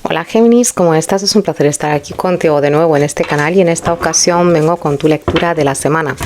Hola Géminis, ¿cómo estás? Es un placer estar aquí contigo de nuevo en este canal y en esta ocasión vengo con tu lectura de la semana.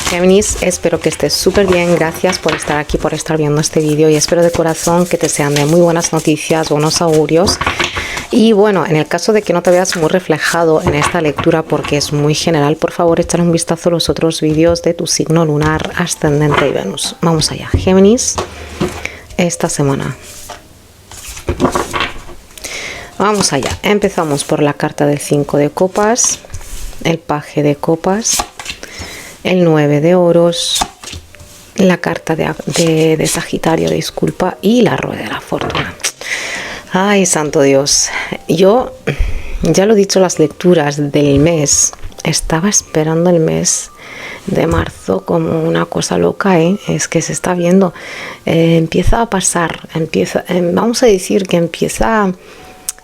Géminis, espero que estés súper bien, gracias por estar aquí, por estar viendo este vídeo y espero de corazón que te sean de muy buenas noticias, buenos augurios. Y bueno, en el caso de que no te veas muy reflejado en esta lectura porque es muy general, por favor échale un vistazo a los otros vídeos de tu signo lunar, ascendente y Venus. Vamos allá, Géminis, esta semana. Vamos allá, empezamos por la carta del 5 de copas, el paje de copas, el 9 de oros, la carta de Sagitario, disculpa, y la rueda de la fortuna. Ay, santo Dios, yo ya lo he dicho, las lecturas del mes, estaba esperando el mes de marzo como una cosa loca, es que se está viendo, empieza a pasar, vamos a decir que empieza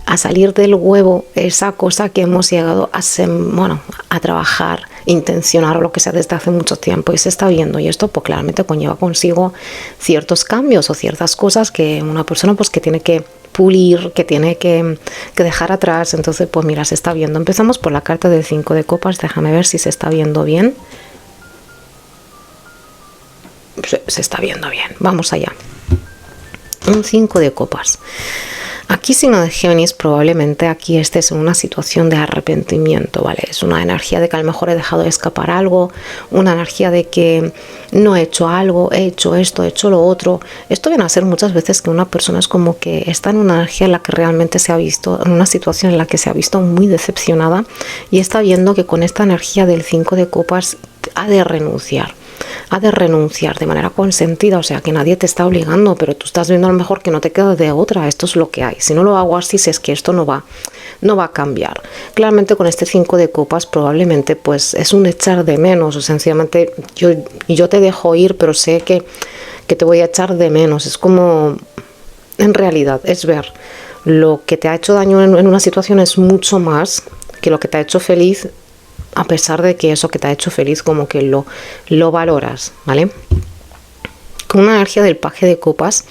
a salir del huevo esa cosa que hemos llegado a trabajar, intencionar o lo que sea desde hace mucho tiempo y se está viendo, y esto pues claramente conlleva consigo ciertos cambios o ciertas cosas que una persona pues que tiene que pulir, que tiene que dejar atrás. Entonces pues mira, se está viendo. Empezamos por la carta del 5 de copas, déjame ver si se está viendo bien. Se está viendo bien, vamos allá. Un 5 de copas. Aquí, signo de Géminis, probablemente aquí estés en una situación de arrepentimiento, ¿vale? Es una energía de que a lo mejor he dejado de escapar algo, una energía de que no he hecho algo, he hecho esto, he hecho lo otro. Esto viene a ser muchas veces que una persona es como que está en una energía en la que realmente se ha visto, en una situación en la que se ha visto muy decepcionada y está viendo que con esta energía del 5 de copas ha de renunciar de manera consentida, o sea que nadie te está obligando, pero tú estás viendo a lo mejor que no te queda de otra, esto es lo que hay, si no lo hago así es que esto no va a cambiar. Claramente con este 5 de copas probablemente pues es un echar de menos, o sencillamente yo te dejo ir, pero sé que te voy a echar de menos. Es como, en realidad, es ver lo que te ha hecho daño en una situación es mucho más que lo que te ha hecho feliz, a pesar de que eso que te ha hecho feliz como que lo valoras, ¿vale? Con una energía del paje de copas,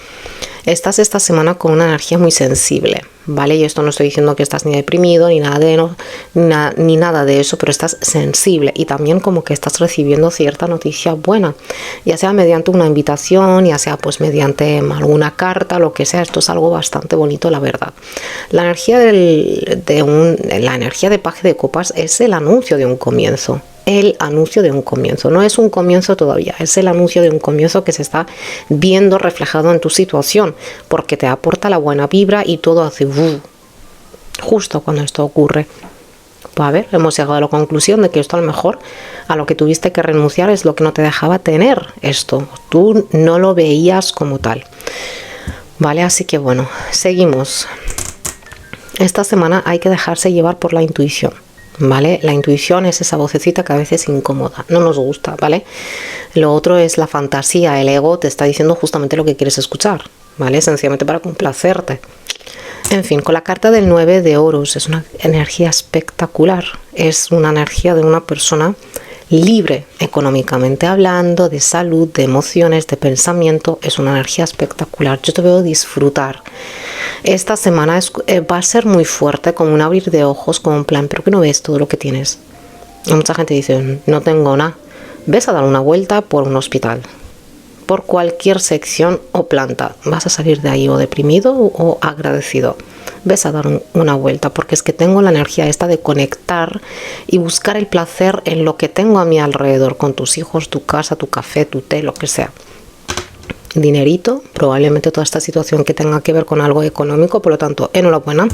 estás esta semana con una energía muy sensible, ¿vale? Y esto no estoy diciendo que estás ni deprimido, ni nada de eso, pero estás sensible y también como que estás recibiendo cierta noticia buena, ya sea mediante una invitación, ya sea pues mediante alguna carta, lo que sea. Esto es algo bastante bonito, la verdad. La energía la energía de paje de copas es el anuncio de un comienzo. El anuncio de un comienzo, no es un comienzo todavía, es el anuncio de un comienzo que se está viendo reflejado en tu situación, porque te aporta la buena vibra y todo hace justo cuando esto ocurre. Pues a ver, hemos llegado a la conclusión de que esto a lo mejor a lo que tuviste que renunciar es lo que no te dejaba tener esto, tú no lo veías como tal, vale. Así que bueno, seguimos. Esta semana hay que dejarse llevar por la intuición, ¿vale? La intuición es esa vocecita que a veces incomoda, no nos gusta, ¿vale? Lo otro es la fantasía, el ego te está diciendo justamente lo que quieres escuchar, ¿vale? Sencillamente para complacerte. En fin, con la carta del 9 de oros, es una energía espectacular, es una energía de una persona libre económicamente hablando, de salud, de emociones, de pensamiento. Es una energía espectacular. Yo te veo disfrutar. Esta semana va a ser muy fuerte, como un abrir de ojos, como un plan, pero que no ves todo lo que tienes. Y mucha gente dice, no tengo nada. Ves a dar una vuelta por un hospital, por cualquier sección o planta. Vas a salir de ahí o deprimido o agradecido. Ves a dar una vuelta, porque es que tengo la energía esta de conectar y buscar el placer en lo que tengo a mi alrededor, con tus hijos, tu casa, tu café, tu té, lo que sea. Dinerito, probablemente toda esta situación que tenga que ver con algo económico, por lo tanto, enhorabuena.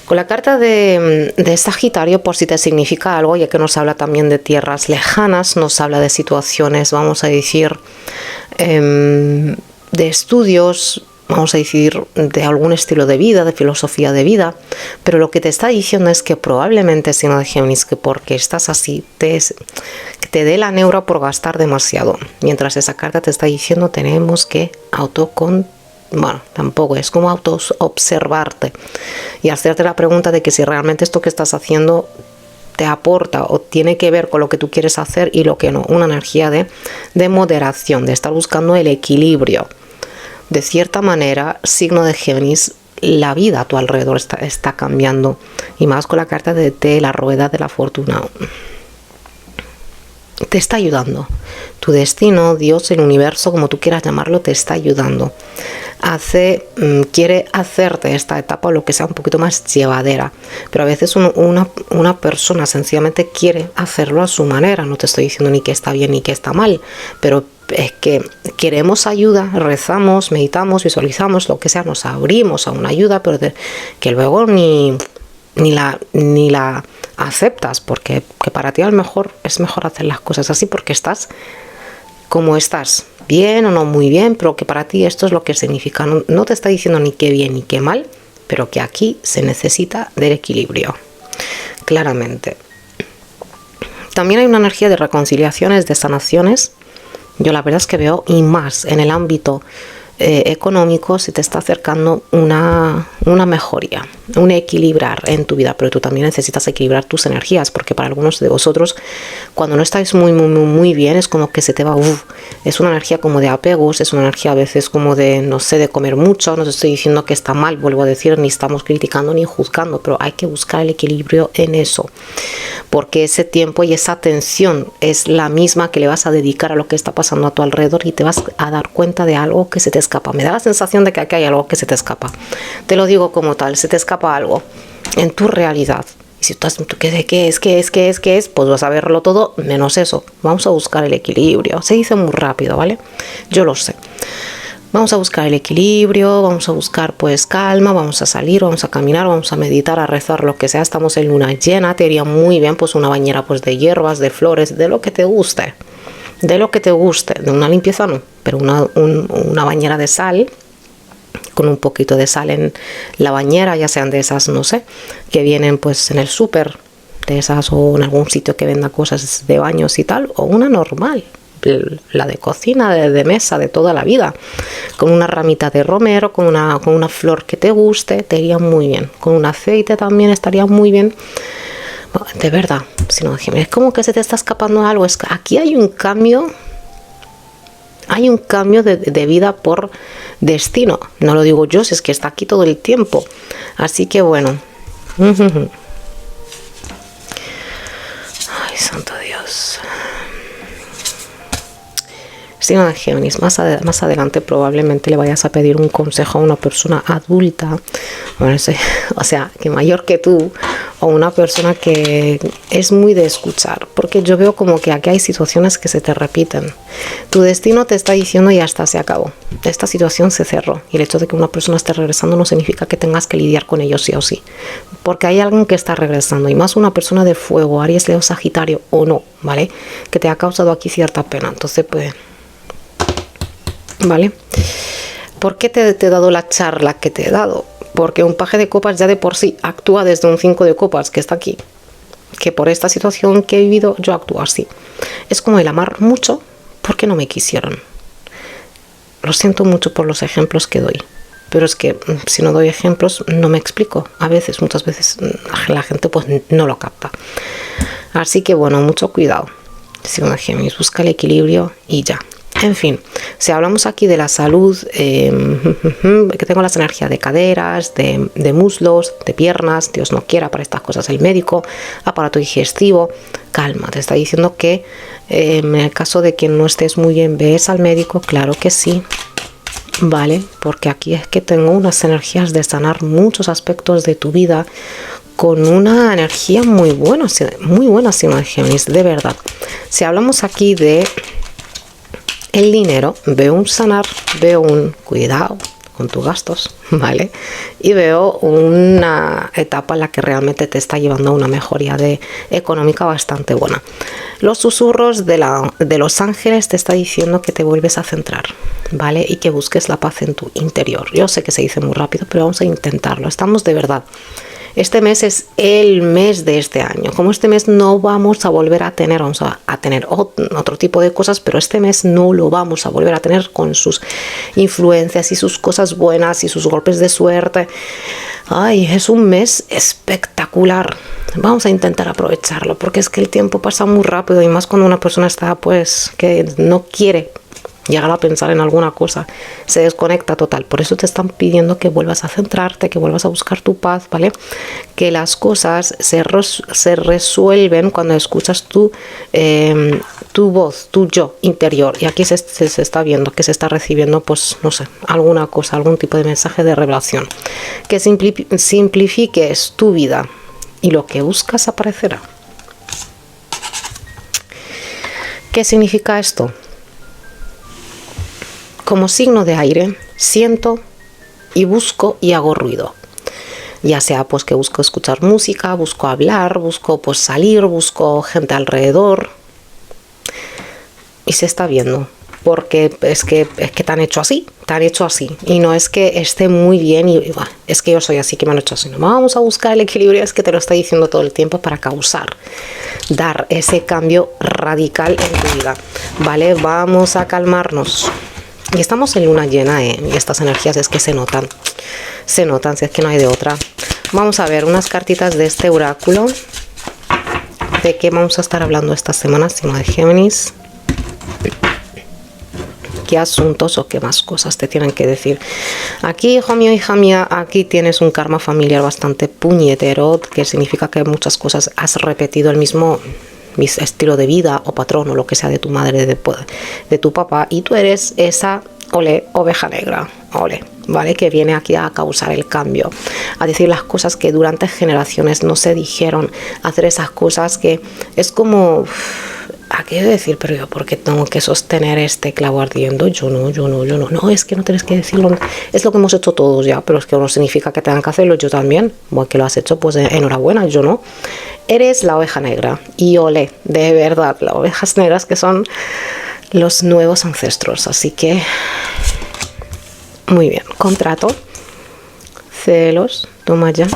Con la carta de Sagitario, por si te significa algo, ya que nos habla también de tierras lejanas, nos habla de situaciones, vamos a decir, de estudios, vamos a decir, de algún estilo de vida, de filosofía de vida, pero lo que te está diciendo es que probablemente, signo de Géminis, que porque estás así, que te dé la neura por gastar demasiado, mientras esa carta te está diciendo tenemos que bueno, tampoco es como observarte y hacerte la pregunta de que si realmente esto que estás haciendo te aporta o tiene que ver con lo que tú quieres hacer y lo que no. Una energía de moderación, de estar buscando el equilibrio. De cierta manera, signo de Géminis, la vida a tu alrededor está cambiando. Y más con la carta de la rueda de la fortuna. Te está ayudando. Tu destino, Dios, el universo, como tú quieras llamarlo, te está ayudando. Quiere hacerte esta etapa, lo que sea, un poquito más llevadera. Pero a veces una persona sencillamente quiere hacerlo a su manera. No te estoy diciendo ni que está bien ni que está mal, pero es que queremos ayuda, rezamos, meditamos, visualizamos, lo que sea, nos abrimos a una ayuda, pero que luego ni la aceptas, porque que para ti a lo mejor es mejor hacer las cosas así porque estás como estás, bien o no muy bien, pero que para ti esto es lo que significa. No te está diciendo ni qué bien ni qué mal, pero que aquí se necesita del equilibrio, claramente. También hay una energía de reconciliaciones, de sanaciones. Yo la verdad es que veo, y más en el ámbito económico, se te está acercando una mejoría, un equilibrar en tu vida, pero tú también necesitas equilibrar tus energías, porque para algunos de vosotros, cuando no estáis muy bien, es como que se te va, es una energía como de apegos, es una energía a veces como de, no sé, de comer mucho. No te estoy diciendo que está mal, vuelvo a decir, ni estamos criticando ni juzgando, pero hay que buscar el equilibrio en eso, porque ese tiempo y esa atención es la misma que le vas a dedicar a lo que está pasando a tu alrededor, y te vas a dar cuenta de algo que se te escapa. Me da la sensación de que aquí hay algo que se te escapa. Te lo digo como tal, se te escapa algo en tu realidad. Y si tú estás, ¿qué es? Pues vas a verlo todo menos eso. Vamos a buscar el equilibrio. Se dice muy rápido, ¿vale? Yo lo sé. Vamos a buscar el equilibrio, vamos a buscar pues calma, vamos a salir, vamos a caminar, vamos a meditar, a rezar, lo que sea. Estamos en luna llena, te iría muy bien pues una bañera pues de hierbas, de flores, de lo que te guste. De lo que te guste, de una limpieza no, pero una bañera de sal, con un poquito de sal en la bañera, ya sean de esas, no sé, que vienen pues en el súper, de esas, o en algún sitio que venda cosas de baños y tal, o una normal, la de cocina, de mesa, de toda la vida, con una ramita de romero, con una flor que te guste, te iría muy bien, con un aceite también estaría muy bien. De verdad, si no, es como que se te está escapando algo. Es que aquí hay un cambio de vida por destino. No lo digo yo, si es que está aquí todo el tiempo. Así que bueno. Ay, santo Dios. Signo de Géminis, más adelante probablemente le vayas a pedir un consejo a una persona adulta, o sea, que mayor que tú, o una persona que es muy de escuchar, porque yo veo como que aquí hay situaciones que se te repiten. Tu destino te está diciendo ya está, se acabó, esta situación se cerró, y el hecho de que una persona esté regresando no significa que tengas que lidiar con ello sí o sí, porque hay alguien que está regresando, y más una persona de fuego, Aries, Leo, Sagitario o no, ¿vale? Que te ha causado aquí cierta pena. Entonces pues, ¿vale? ¿Por qué te he dado la charla que te he dado? Porque un paje de copas ya de por sí actúa desde un 5 de copas que está aquí, que por esta situación que he vivido yo actúo así. Es como el amar mucho porque no me quisieron. Lo siento mucho por los ejemplos que doy, pero es que si no doy ejemplos no me explico. Muchas veces la gente pues no lo capta. Así que bueno, mucho cuidado. Signo de Géminis, busca el equilibrio y ya. En fin, si hablamos aquí de la salud, que tengo las energías de caderas, de muslos, de piernas, Dios no quiera para estas cosas el médico, aparato digestivo, calma, te está diciendo que en el caso de que no estés muy bien, ves al médico, claro que sí, vale, porque aquí es que tengo unas energías de sanar muchos aspectos de tu vida, con una energía muy buena, signo de Géminis, de verdad. Si hablamos aquí de el dinero, veo un sanar, veo un cuidado con tus gastos, ¿vale? Y veo una etapa en la que realmente te está llevando a una mejoría económica bastante buena. Los susurros de los ángeles te está diciendo que te vuelves a centrar, ¿vale? Y que busques la paz en tu interior. Yo sé que se dice muy rápido, pero vamos a intentarlo. Estamos de verdad. Este mes es el mes de este año. Como este mes no vamos a volver a tener, vamos a tener otro tipo de cosas, pero este mes no lo vamos a volver a tener con sus influencias y sus cosas buenas y sus golpes de suerte. Ay, es un mes espectacular. Vamos a intentar aprovecharlo, porque es que el tiempo pasa muy rápido, y más cuando una persona está pues que no quiere llegar a pensar en alguna cosa, se desconecta total. Por eso te están pidiendo que vuelvas a centrarte, que vuelvas a buscar tu paz, ¿vale? Que las cosas se resuelven cuando escuchas tu voz, tu yo interior. Y aquí se está viendo que se está recibiendo, pues, no sé, alguna cosa, algún tipo de mensaje de revelación. Que simplifiques tu vida y lo que buscas aparecerá. ¿Qué significa esto? Como signo de aire, siento y busco y hago ruido. Ya sea pues que busco escuchar música, busco hablar, busco pues salir, busco gente alrededor. Y se está viendo. Porque es que te han hecho así, Y no es que esté muy bien y es que yo soy así, que me han hecho así. No, vamos a buscar el equilibrio, es que te lo está diciendo todo el tiempo para dar ese cambio radical en tu vida. ¿Vale? Vamos a calmarnos. Y estamos en luna llena, y estas energías es que se notan, si es que no hay de otra. Vamos a ver unas cartitas de este oráculo. ¿De qué vamos a estar hablando esta semana, signo de Géminis? ¿Qué asuntos o qué más cosas te tienen que decir? Aquí, hijo mío, hija mía, aquí tienes un karma familiar bastante puñetero, que significa que muchas cosas has repetido el mismo estilo de vida o patrón o lo que sea de tu madre, de tu papá, y tú eres esa oveja negra, ¿vale? Que viene aquí a causar el cambio, a decir las cosas que durante generaciones no se dijeron, a hacer esas cosas que es como... ¿A qué decir? Pero yo, ¿por qué tengo que sostener este clavo ardiendo? Yo no. No, es que no tienes que decirlo. Es lo que hemos hecho todos ya, pero es que no significa que tengan que hacerlo. Yo también. Bueno, que lo has hecho, pues enhorabuena, yo no. Eres la oveja negra. Y ole, de verdad, las ovejas negras que son los nuevos ancestros. Así que, muy bien. Contrato, celos, toma ya.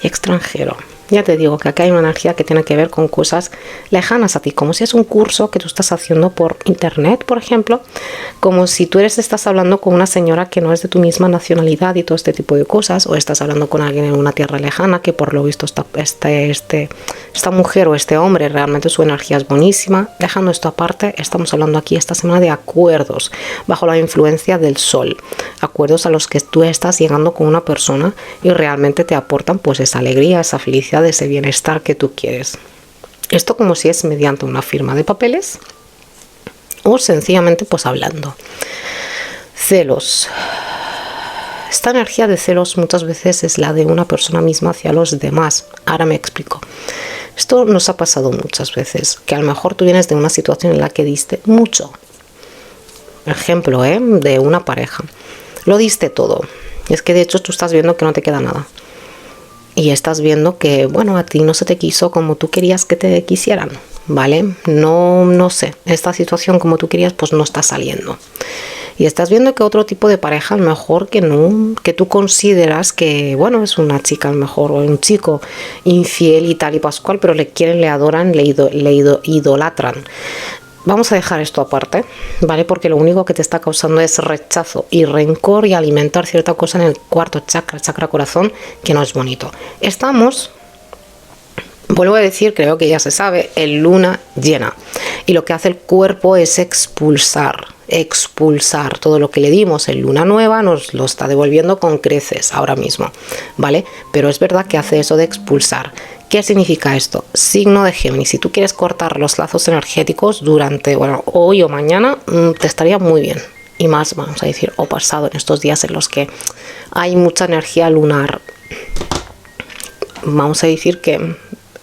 Y extranjero. Ya te digo que aquí hay una energía que tiene que ver con cosas lejanas a ti, como si es un curso que tú estás haciendo por internet, por ejemplo, como si tú estás hablando con una señora que no es de tu misma nacionalidad y todo este tipo de cosas, o estás hablando con alguien en una tierra lejana que por lo visto esta mujer o este hombre realmente su energía es buenísima. Dejando esto aparte, estamos hablando aquí esta semana de acuerdos bajo la influencia del sol, acuerdos a los que tú estás llegando con una persona y realmente te aportan pues esa alegría, esa felicidad, de ese bienestar que tú quieres. Esto como si es mediante una firma de papeles o sencillamente pues hablando. Celos. Esta energía de celos muchas veces es la de una persona misma hacia los demás. Ahora me explico. Esto nos ha pasado muchas veces, que a lo mejor tú vienes de una situación en la que diste mucho. Ejemplo, de una pareja. Lo diste todo. Es que de hecho tú estás viendo que no te queda nada. Y estás viendo que, bueno, a ti no se te quiso como tú querías que te quisieran, ¿vale? No sé, esta situación como tú querías, pues no está saliendo. Y estás viendo que otro tipo de pareja, a lo mejor que no, que tú consideras que, bueno, es una chica a lo mejor, o un chico infiel y tal y pascual, pero le quieren, le adoran, le idolatran. Vamos a dejar esto aparte, ¿vale? Porque lo único que te está causando es rechazo y rencor y alimentar cierta cosa en el cuarto chakra, chakra corazón, que no es bonito. Estamos, vuelvo a decir, creo que ya se sabe, en luna llena. Y lo que hace el cuerpo es expulsar todo lo que le dimos en luna nueva, nos lo está devolviendo con creces ahora mismo, ¿vale? Pero es verdad que hace eso de expulsar. ¿Qué significa esto? Signo de Géminis. Si tú quieres cortar los lazos energéticos durante, bueno, hoy o mañana, te estaría muy bien. Y más, vamos a decir, o pasado, en estos días en los que hay mucha energía lunar. Vamos a decir que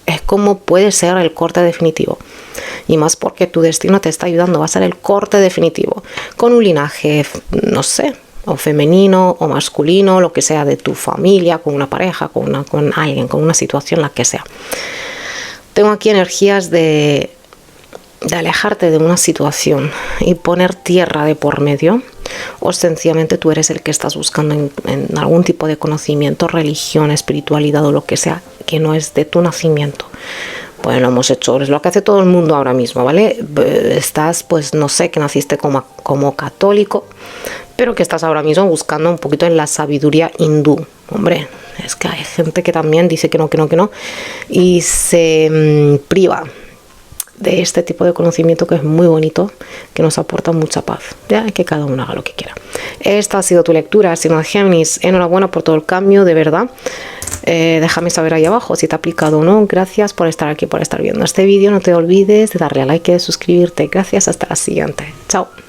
es como puede ser el corte definitivo. Y más porque tu destino te está ayudando. Va a ser el corte definitivo. Con un linaje, no sé, o femenino o masculino, lo que sea, de tu familia, con una pareja, con alguien, con una situación, la que sea. Tengo aquí energías de alejarte de una situación y poner tierra de por medio, o sencillamente tú eres el que estás buscando en algún tipo de conocimiento, religión, espiritualidad o lo que sea, que no es de tu nacimiento. Bueno, lo hemos hecho, es lo que hace todo el mundo ahora mismo, ¿vale? Estás, pues no sé, que naciste como católico, pero que estás ahora mismo buscando un poquito en la sabiduría hindú. Hombre, es que hay gente que también dice que no, y se priva de este tipo de conocimiento que es muy bonito, que nos aporta mucha paz, ya que cada uno haga lo que quiera. Esta ha sido tu lectura, signo de Géminis. Enhorabuena por todo el cambio, de verdad. Déjame saber ahí abajo si te ha aplicado o no. Gracias por estar aquí, por estar viendo este vídeo. No te olvides de darle a like y de suscribirte. Gracias, hasta la siguiente. Chao.